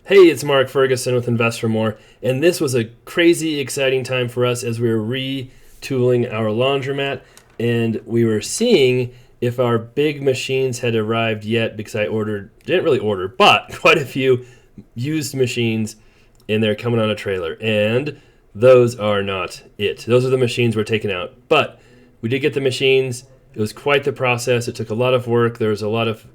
Hey, it's Mark Ferguson with Invest for More, and this was a crazy exciting time for us as we were retooling our laundromat, and we were seeing if our big machines had arrived yet because didn't really order, but quite a few used machines, and they're coming on a trailer, and those are not it. Those are the machines we're taking out, but we did get the machines. It was quite the process. It took a lot of work. There was a lot of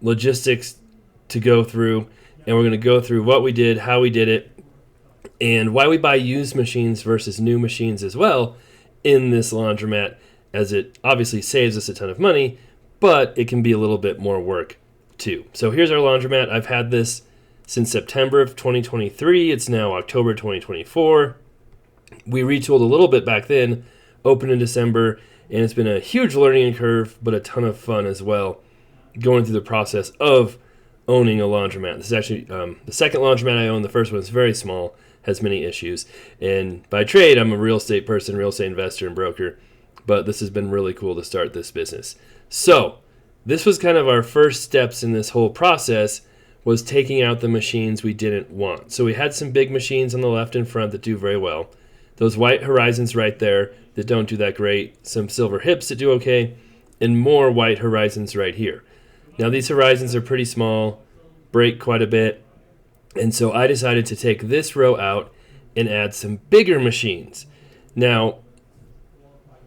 logistics to go through, and we're going to go through what we did, how we did it, and why we buy used machines versus new machines as well in this laundromat, as it obviously saves us a ton of money, but it can be a little bit more work too. So here's our laundromat. I've had this since September of 2023. It's now October 2024. We retooled a little bit back then, opened in December, and it's been a huge learning curve, but a ton of fun as well, going through the process of owning a laundromat. This is actually the second laundromat I own. The first one is very small, has many issues. And by trade, I'm a real estate person, real estate investor and broker. But this has been really cool to start this business. So this was kind of our first steps in this whole process, was taking out the machines we didn't want. So we had some big machines on the left and front that do very well. Those white Horizons right there that don't do that great. Some silver hips that do okay. And more white Horizons right here. Now these Horizons are pretty small, break quite a bit, and so I decided to take this row out and add some bigger machines. Now,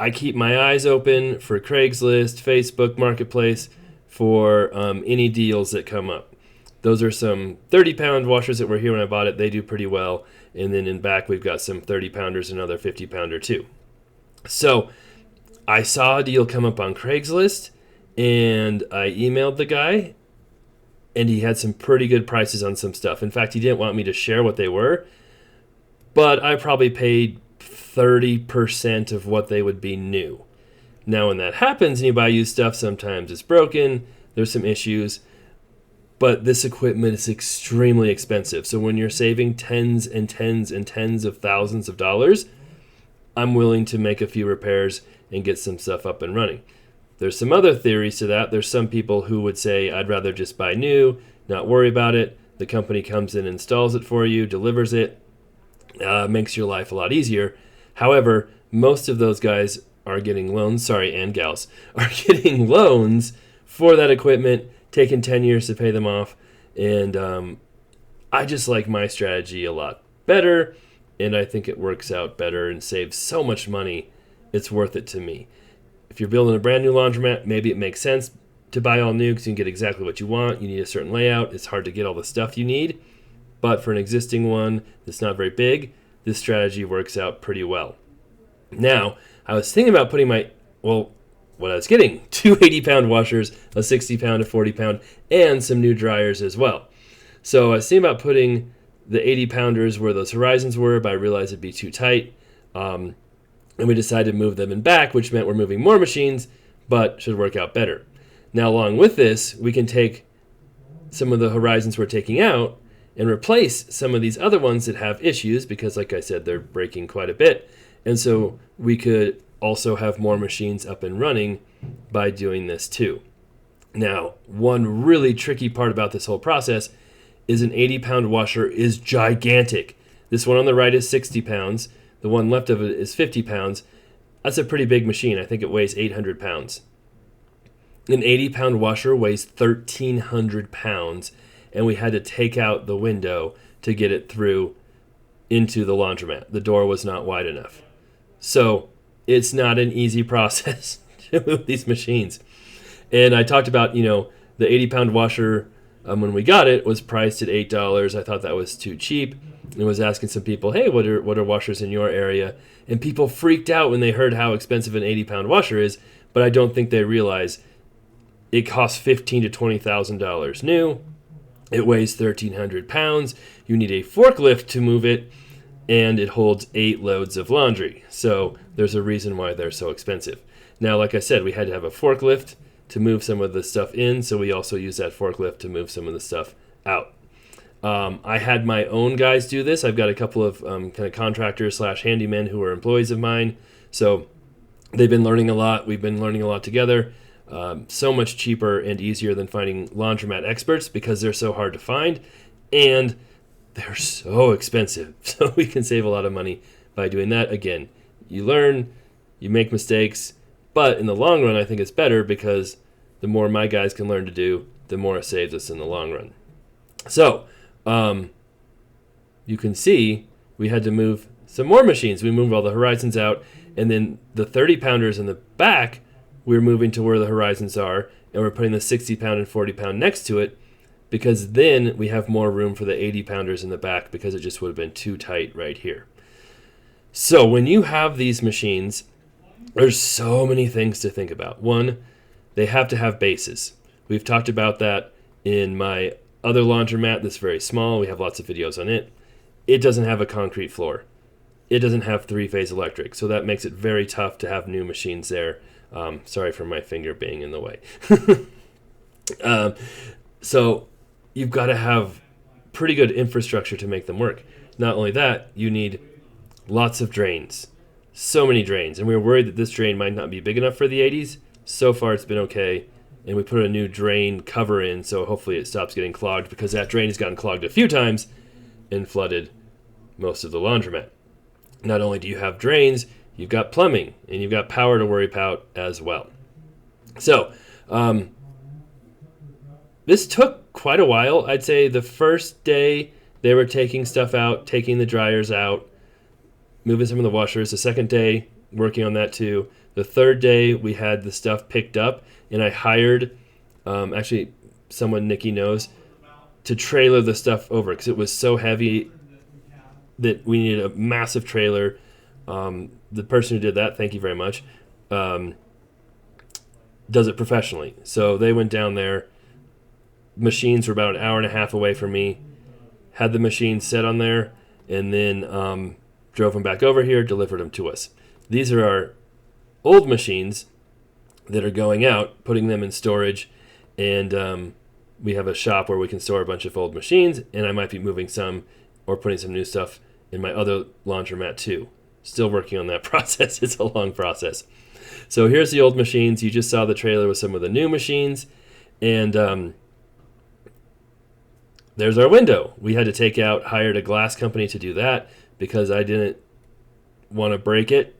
I keep my eyes open for Craigslist, Facebook Marketplace, for any deals that come up. Those are some 30-pound washers that were here when I bought it. They do pretty well, and then in back we've got some 30-pounders, another 50-pounder too. So I saw a deal come up on Craigslist, and I emailed the guy, and he had some pretty good prices on some stuff. In fact, he didn't want me to share what they were, but I probably paid 30% of what they would be new. Now, when that happens and you buy used stuff, sometimes it's broken, there's some issues, but this equipment is extremely expensive. So when you're saving tens and tens and tens of thousands of dollars, I'm willing to make a few repairs and get some stuff up and running. There's some other theories to that. There's some people who would say, I'd rather just buy new, not worry about it. The company comes in, installs it for you, delivers it, makes your life a lot easier. However, most of those guys are getting loans, and gals, are getting loans for that equipment, taking 10 years to pay them off. And I just like my strategy a lot better, and I think it works out better and saves so much money. It's worth it to me. If you're building a brand new laundromat, maybe it makes sense to buy all new because you can get exactly what you want. You need a certain layout. It's hard to get all the stuff you need. But for an existing one that's not very big, this strategy works out pretty well. Now, I was thinking about putting what I was getting, two 80-pound washers, a 60-pound, a 40-pound, and some new dryers as well. So I was thinking about putting the 80-pounders where those Horizons were, but I realized it'd be too tight. And we decided to move them in back, which meant we're moving more machines, but should work out better. Now, along with this, we can take some of the Horizons we're taking out and replace some of these other ones that have issues because, like I said, they're breaking quite a bit. And so we could also have more machines up and running by doing this too. Now, one really tricky part about this whole process is an 80-pound washer is gigantic. This one on the right is 60 pounds. The one left of it is 50 pounds. That's a pretty big machine. I think it weighs 800 pounds. An 80-pound washer weighs 1,300 pounds, and we had to take out the window to get it through into the laundromat. The door was not wide enough. So it's not an easy process to move these machines. And I talked about, the 80-pound washer, when we got it, was priced at $8. I thought that was too cheap. And was asking some people, hey, what are washers in your area? And people freaked out when they heard how expensive an 80-pound washer is, but I don't think they realize it costs $15,000 to $20,000 new. It weighs 1,300 pounds. You need a forklift to move it, and it holds 8 loads of laundry. So there's a reason why they're so expensive. Now, like I said, we had to have a forklift to move some of the stuff in, so we also use that forklift to move some of the stuff out. I had my own guys do this. I've got a couple of kind of contractors / handymen who are employees of mine. So they've been learning a lot. We've been learning a lot together. So much cheaper and easier than finding laundromat experts because they're so hard to find. and they're so expensive. So we can save a lot of money by doing that. Again, you learn, you make mistakes, but in the long run, I think it's better because the more my guys can learn to do, the more it saves us in the long run. So you can see we had to move some more machines. We moved all the horizons out, and then the 30-pounders in the back, we're moving to where the horizons are, and we're putting the 60-pound and 40-pound next to it, because then we have more room for the 80-pounders in the back, because it just would have been too tight right here. So when you have these machines, there's so many things to think about. One, they have to have bases. We've talked about that in my other laundromat that's very small. We have lots of videos on it. It doesn't have a concrete floor. It doesn't have three-phase electric, so that makes it very tough to have new machines there. Sorry for my finger being in the way. So you've got to have pretty good infrastructure to make them work. Not only that, you need lots of drains. So many drains. And we were worried that this drain might not be big enough for the 80s. So far it's been okay. And we put a new drain cover in, so hopefully it stops getting clogged, because that drain has gotten clogged a few times and flooded most of the laundromat. Not only do you have drains, you've got plumbing, and you've got power to worry about as well. So this took quite a while. I'd say the first day they were taking stuff out, taking the dryers out, moving some of the washers. The second day, working on that too. The third day, we had the stuff picked up, and I hired, actually, someone Nikki knows, to trailer the stuff over, because it was so heavy that we needed a massive trailer. The person who did that, thank you very much, does it professionally. So they went down there. Machines were about an hour and a half away from me. Had the machines set on there, and then drove them back over here, delivered them to us. These are our old machines that are going out, putting them in storage, and we have a shop where we can store a bunch of old machines, and I might be moving some or putting some new stuff in my other laundromat too. Still working on that process. It's a long process. So here's the old machines. You just saw the trailer with some of the new machines, and there's our window. We had to hired a glass company to do that, because I didn't want to break it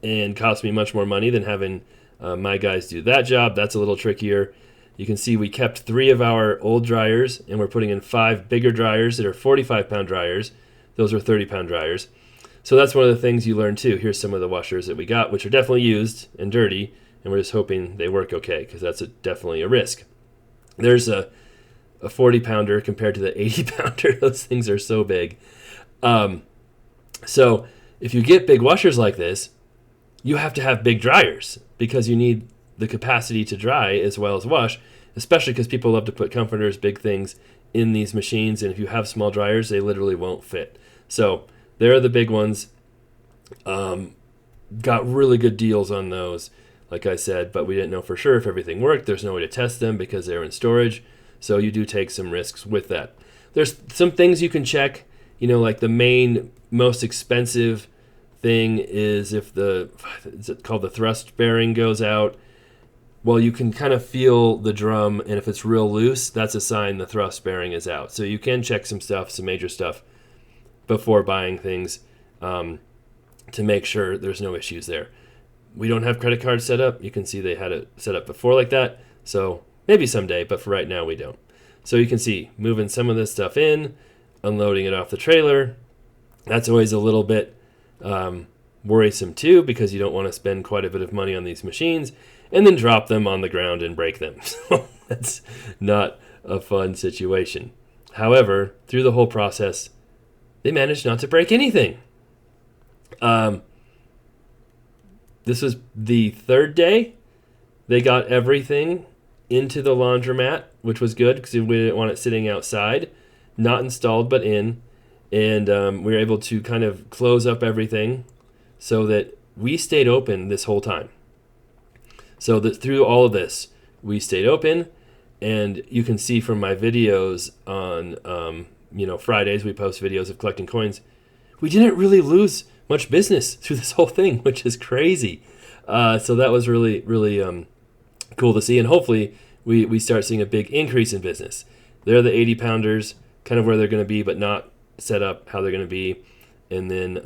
and cost me much more money than having my guys do that job. That's a little trickier. You can see we kept 3 of our old dryers, and we're putting in 5 bigger dryers that are 45-pound dryers. Those are 30-pound dryers. So that's one of the things you learn too. Here's some of the washers that we got, which are definitely used and dirty, and we're just hoping they work okay, because that's definitely a risk. There's a 40-pounder compared to the 80-pounder. Those things are so big. So if you get big washers like this, you have to have big dryers, because you need the capacity to dry as well as wash, especially because people love to put comforters, big things in these machines, and if you have small dryers, they literally won't fit. So there are the big ones. Got really good deals on those, like I said, but we didn't know for sure if everything worked. There's no way to test them because they're in storage, so you do take some risks with that. There's some things you can check, like the main most expensive thing is is it called the thrust bearing goes out. Well, you can kind of feel the drum, and if it's real loose, that's a sign the thrust bearing is out. So you can check some major stuff, before buying things, to make sure there's no issues there. We don't have credit cards set up. You can see they had it set up before like that, so maybe someday, but for right now we don't. So you can see moving some of this stuff in, unloading it off the trailer. That's always a little bit worrisome too, because you don't want to spend quite a bit of money on these machines and then drop them on the ground and break them. So that's not a fun situation. However, through the whole process, they managed not to break anything. This was the third day. They got everything into the laundromat, which was good because we didn't want it sitting outside, not installed but in. And we were able to kind of close up everything so that we stayed open this whole time. So that through all of this, we stayed open. And you can see from my videos on Fridays, we post videos of collecting coins. We didn't really lose much business through this whole thing, which is crazy. So that was really, really cool to see. And hopefully we start seeing a big increase in business. They're the 80-pounders kind of where they're going to be, but not set up how they're going to be. And then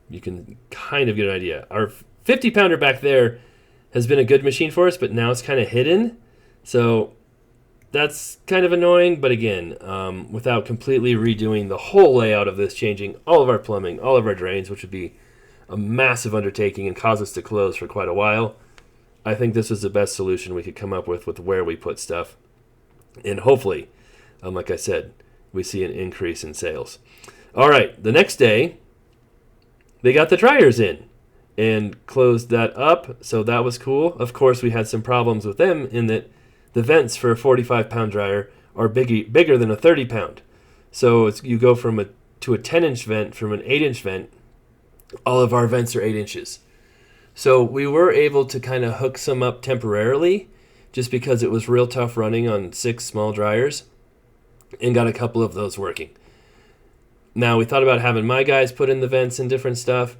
you can kind of get an idea. Our 50-pounder back there has been a good machine for us, but now it's kind of hidden. So that's kind of annoying. But again, without completely redoing the whole layout of this, changing all of our plumbing, all of our drains, which would be a massive undertaking and cause us to close for quite a while, I think this was the best solution we could come up with where we put stuff. And hopefully, like I said, we see an increase in sales. All right, the next day, they got the dryers in and closed that up, so that was cool. Of course, we had some problems with them in that the vents for a 45-pound dryer are bigger than a 30-pound. So you go to a 10-inch vent from an 8-inch vent. All of our vents are 8 inches. So we were able to kind of hook some up temporarily just because it was real tough running on 6 small dryers, and got a couple of those working. Now, we thought about having my guys put in the vents and different stuff.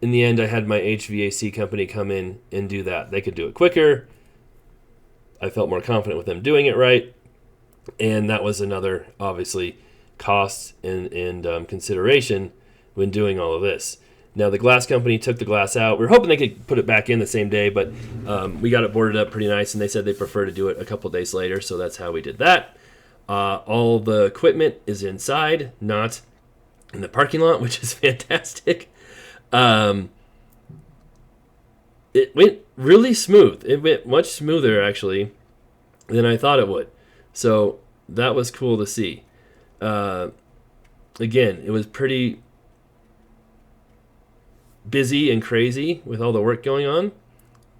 In the end, I had my HVAC company come in and do that. They could do it quicker. I felt more confident with them doing it right. And that was another, obviously, cost and consideration when doing all of this. Now, the glass company took the glass out. We were hoping they could put it back in the same day, but we got it boarded up pretty nice, and they said they prefer to do it a couple days later, so that's how we did that. All the equipment is inside, not in the parking lot, which is fantastic. It went really smooth. It went much smoother, actually, than I thought it would. So that was cool to see. Again, it was pretty busy and crazy with all the work going on,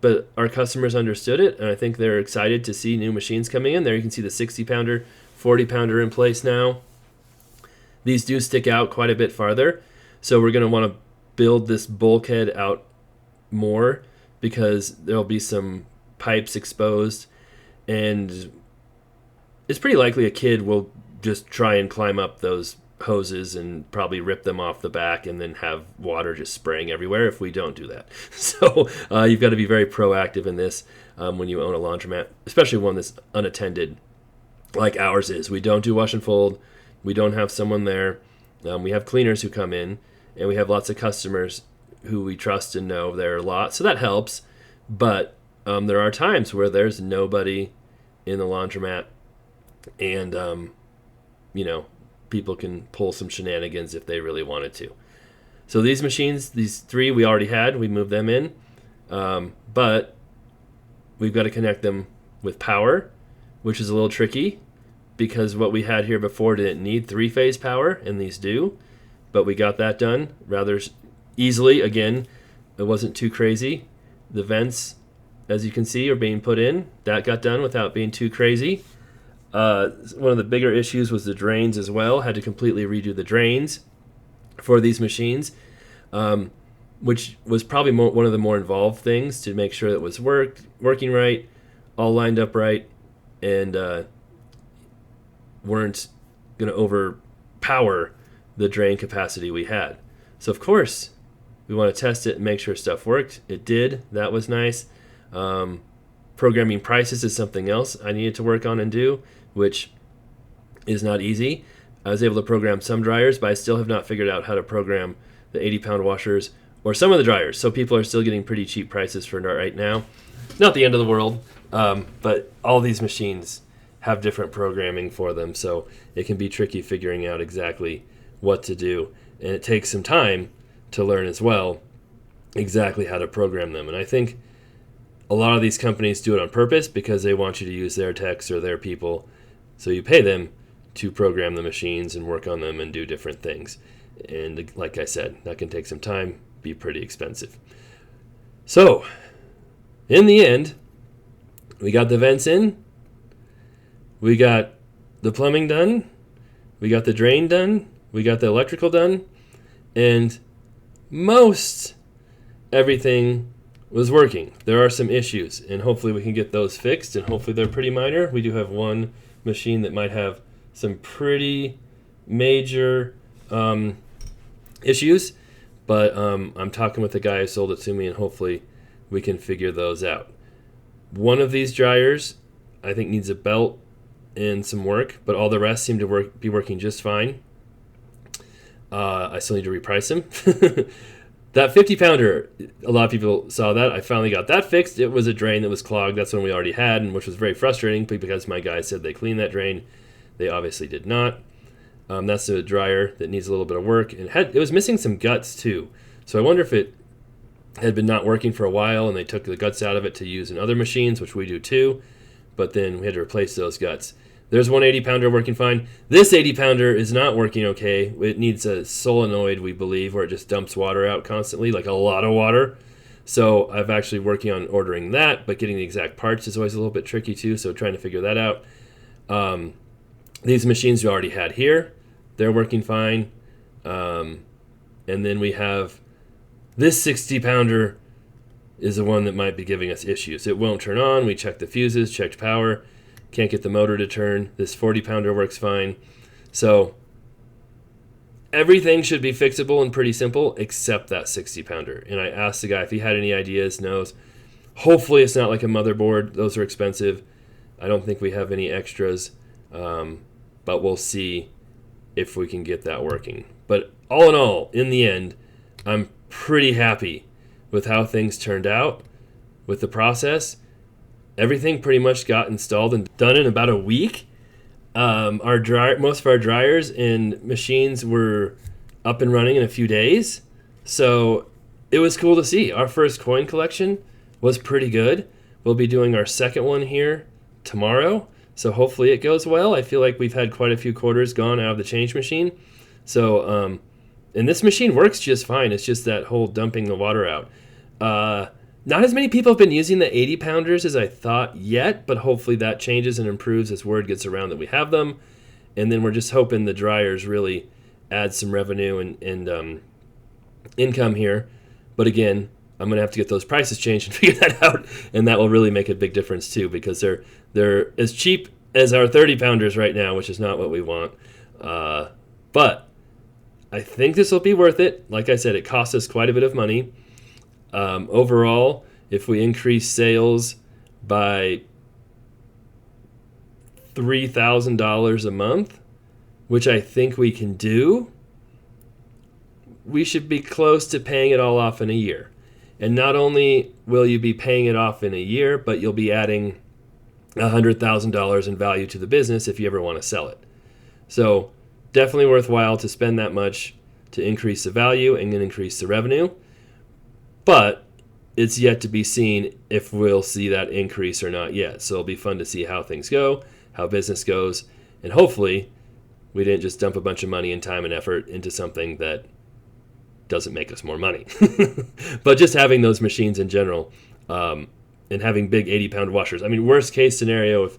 but our customers understood it, and I think they're excited to see new machines coming in. There you can see the 60-pounder, 40-pounder in place now. These do stick out quite a bit farther, so we're going to want to build this bulkhead out more because there'll be some pipes exposed, and it's pretty likely a kid will just try and climb up those hoses and probably rip them off the back and then have water just spraying everywhere if we don't do that. So you've got to be very proactive in this when you own a laundromat, especially one that's unattended like ours is. We don't do wash and fold. We don't have someone there. We have cleaners who come in, and we have lots of customers who we trust and know there a lot, so that helps. But there are times where there's nobody in the laundromat, and people can pull some shenanigans if they really wanted to. So these machines, these 3 we already had, we moved them in, but we've got to connect them with power, which is a little tricky because what we had here before didn't need 3-phase power, and these do, but we got that done rather easily. Again, it wasn't too crazy. The vents, as you can see, are being put in. That got done without being too crazy. One of the bigger issues was the drains as well. Had to completely redo the drains for these machines, which was probably one of the more involved things to make sure that it was working right, all lined up right, and weren't going to overpower the drain capacity we had. So, of course, we want to test it and make sure stuff worked. It did. That was nice. Programming prices is something else I needed to work on and do, which is not easy. I was able to program some dryers, but I still have not figured out how to program the 80-pound washers or some of the dryers. So people are still getting pretty cheap prices for right now. Not the end of the world, but all these machines have different programming for them, so it can be tricky figuring out exactly what to do. And it takes some time to learn as well exactly how to program them. And I think a lot of these companies do it on purpose because they want you to use their techs or their people, so you pay them to program the machines and work on them and do different things. And like I said, that can take some time, be pretty expensive. So, in the end, we got the vents in, we got the plumbing done, we got the drain done, we got the electrical done, and most everything was working. There are some issues, and hopefully we can get those fixed, and hopefully they're pretty minor. We do have one machine that might have some pretty major issues, but I'm talking with the guy who sold it to me, and hopefully we can figure those out. One of these dryers, I think, needs a belt and some work, but all the rest seem to be working just fine. I still need to reprice them. That 50-pounder, a lot of people saw that. I finally got that fixed. It was a drain that was clogged. That's one we already had, and which was very frustrating because my guys said they cleaned that drain. They obviously did not. That's a dryer that needs a little bit of work. And it was missing some guts, too. So I wonder if it had been not working for a while, and they took the guts out of it to use in other machines, which we do, too. But then we had to replace those guts. There's one 80-pounder working fine. This 80-pounder is not working okay. It needs a solenoid, we believe, where it just dumps water out constantly, like a lot of water. So I've actually working on ordering that, but getting the exact parts is always a little bit tricky too, so trying to figure that out. These machines we already had here. They're working fine. And then we have this 60-pounder is the one that might be giving us issues. It won't turn on. We checked the fuses, checked power. Can't get the motor to turn. This 40-pounder works fine. So everything should be fixable and pretty simple except that 60-pounder. And I asked the guy if he had any ideas, knows. Hopefully it's not like a motherboard. Those are expensive. I don't think we have any extras. But we'll see if we can get that working. But all in all, in the end, I'm pretty happy with how things turned out with the process. Everything pretty much got installed and done in about a week. Most of our dryers and machines were up and running in a few days. So it was cool to see. Our first coin collection was pretty good. We'll be doing our second one here tomorrow. So hopefully it goes well. I feel like we've had quite a few quarters gone out of the change machine. So, and this machine works just fine. It's just that whole dumping the water out. Not as many people have been using the 80-pounders as I thought yet, but hopefully that changes and improves as word gets around that we have them. And then we're just hoping the dryers really add some revenue and income here. But again, I'm going to have to get those prices changed and figure that out, and that will really make a big difference too, because they're as cheap as our 30-pounders right now, which is not what we want. But I think this will be worth it. Like I said, it costs us quite a bit of money. Overall, if we increase sales by $3,000 a month, which I think we can do, we should be close to paying it all off in a year. And not only will you be paying it off in a year, but you'll be adding $100,000 in value to the business if you ever want to sell it. So definitely worthwhile to spend that much to increase the value and then increase the revenue. But it's yet to be seen if we'll see that increase or not yet. So it'll be fun to see how things go, how business goes, and hopefully we didn't just dump a bunch of money and time and effort into something that doesn't make us more money. But just having those machines in general, and having big 80-pound washers. I mean, worst case scenario, if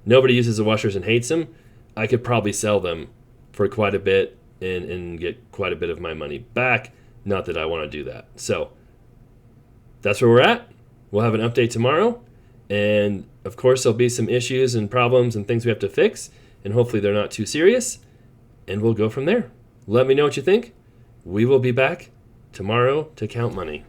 nobody uses the washers and hates them, I could probably sell them for quite a bit and get quite a bit of my money back. Not that I want to do that. So that's where we're at. We'll have an update tomorrow. And of course, there'll be some issues and problems and things we have to fix. And hopefully they're not too serious. And we'll go from there. Let me know what you think. We will be back tomorrow to count money.